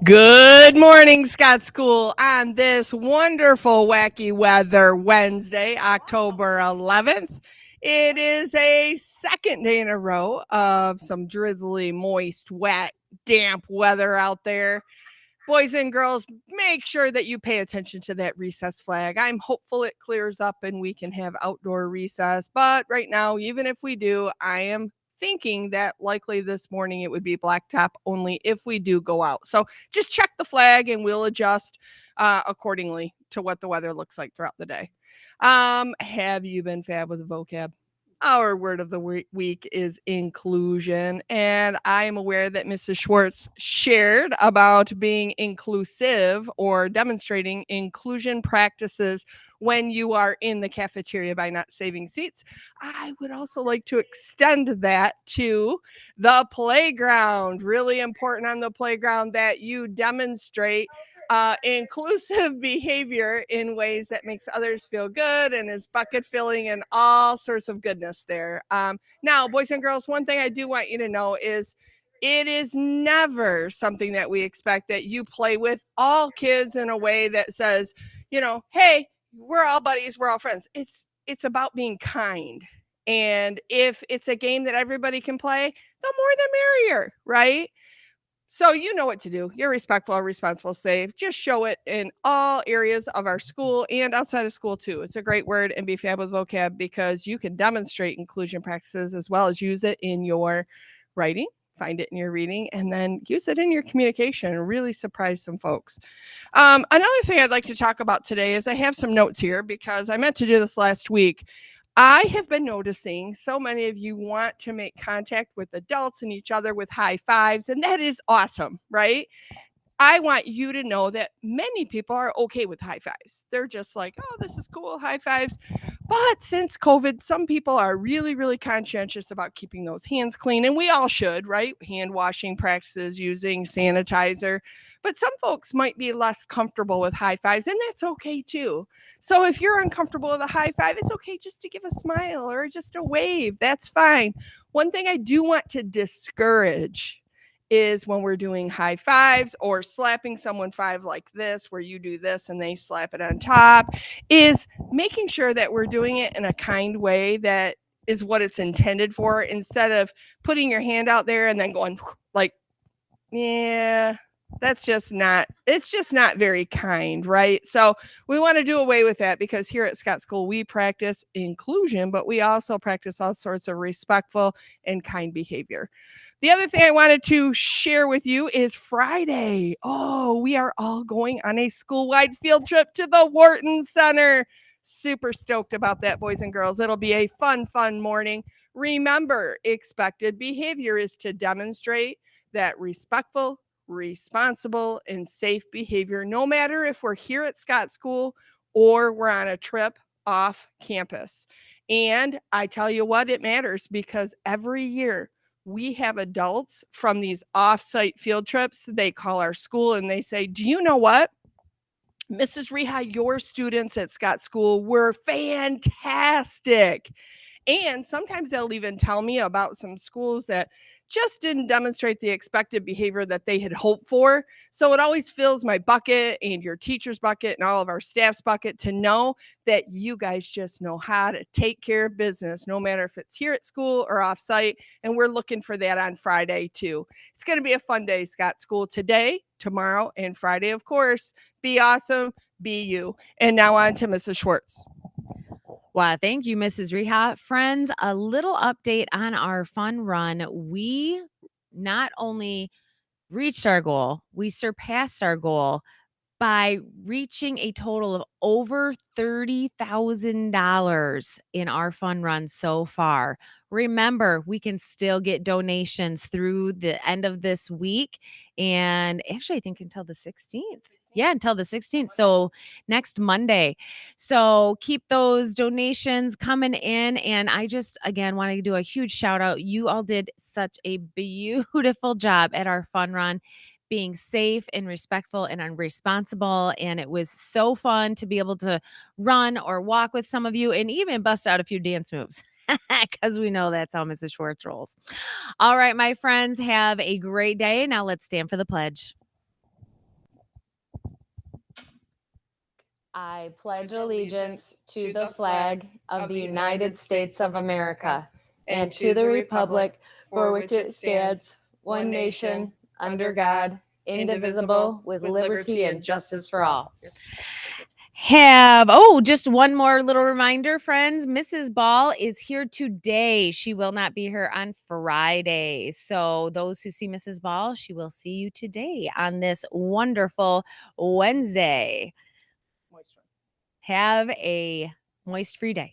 Good morning, Scott School, on this wonderful, wacky weather Wednesday, October 11th. It is a second day in a row of some drizzly, moist, wet, damp weather out there. Boys and girls, make sure that you pay attention to that recess flag. I'm hopeful it clears up and we can have outdoor recess. But right now, even if we do, I am thinking that likely this morning it would be blacktop only if we do go out. So just check the flag and we'll adjust accordingly to what the weather looks like throughout the day. Have you been fab with the vocab? Our word of the week is inclusion. And I am aware that Mrs. Schwartz shared about being inclusive or demonstrating inclusion practices when you are in the cafeteria by not saving seats. I would also like to extend that to the playground. Really important on the playground that you demonstrate inclusive behavior in ways that makes others feel good and is bucket filling and all sorts of goodness there. Now, boys and girls, one thing I do want you to know is it is never something that we expect that you play with all kids in a way that says, hey, we're all buddies, we're all friends. It's about being kind. And if it's a game that everybody can play, the more the merrier, right? So you know what to do. You're respectful, responsible, safe. Just show it in all areas of our school and outside of school too. It's a great word, and be fab with vocab because you can demonstrate inclusion practices as well as use it in your writing, find it in your reading, and then use it in your communication and really surprise some folks. Another thing I'd like to talk about today is I have some notes here because I meant to do this last week. I have been noticing so many of you want to make contact with adults and each other with high fives, and that is awesome, right? I want you to know that many people are okay with high fives. They're just like, oh, this is cool, high fives. But since COVID, some people are really, really conscientious about keeping those hands clean. And we all should, right? Hand washing practices, using sanitizer. But some folks might be less comfortable with high fives, and that's okay too. So if you're uncomfortable with a high five, it's okay just to give a smile or just a wave. That's fine. One thing I do want to discourage is when we're doing high fives or slapping someone five like this, where you do this and they slap it on top, is making sure that we're doing it in a kind way that is what it's intended for instead of putting your hand out there and then going like, yeah, it's just not very kind, right? So we want to do away with that because here at Scott School, we practice inclusion, but we also practice all sorts of respectful and kind behavior. The other thing I wanted to share with you is Friday. Oh, we are all going on a school-wide field trip to the Wharton Center. Super stoked about that, boys and girls. It'll be a fun, fun morning. Remember, expected behavior is to demonstrate that respectful, responsible, and safe behavior, no matter if we're here at Scott School or we're on a trip off campus. And I tell you what, it matters because every year we have adults from these off-site field trips. They call our school and they say, do you know what? Mrs. Reha, your students at Scott School were fantastic. And sometimes they'll even tell me about some schools that just didn't demonstrate the expected behavior that they had hoped for. So it always fills my bucket and your teacher's bucket and all of our staff's bucket to know that you guys just know how to take care of business, no matter if it's here at school or offsite. And we're looking for that on Friday too. It's going to be a fun day, Scott School, today, tomorrow, and Friday, of course. Be awesome, be you. And now on to Mrs. Schwartz. Wow, thank you, Mrs. Reha. Friends, a little update on our fun run. We not only reached our goal, we surpassed our goal by reaching a total of over $30,000 in our fun run so far. Remember, we can still get donations through the end of this week and actually I think until the 16th. Yeah, until the 16th. So next Monday. So keep those donations coming in. And I just, again, want to do a huge shout out. You all did such a beautiful job at our fun run, being safe and respectful and responsible. And it was so fun to be able to run or walk with some of you and even bust out a few dance moves. Because we know that's how Mrs. Schwartz rolls. All right, my friends, have a great day. Now let's stand for the pledge. I pledge allegiance to the flag of the United States of America and to the republic for which it stands, one nation, under God, indivisible, with liberty and justice for all. Just one more little reminder, friends. Mrs. Ball is here today. She will not be here on Friday. So those who see Mrs. Ball, she will see you today on this wonderful Wednesday. Have a moist free day.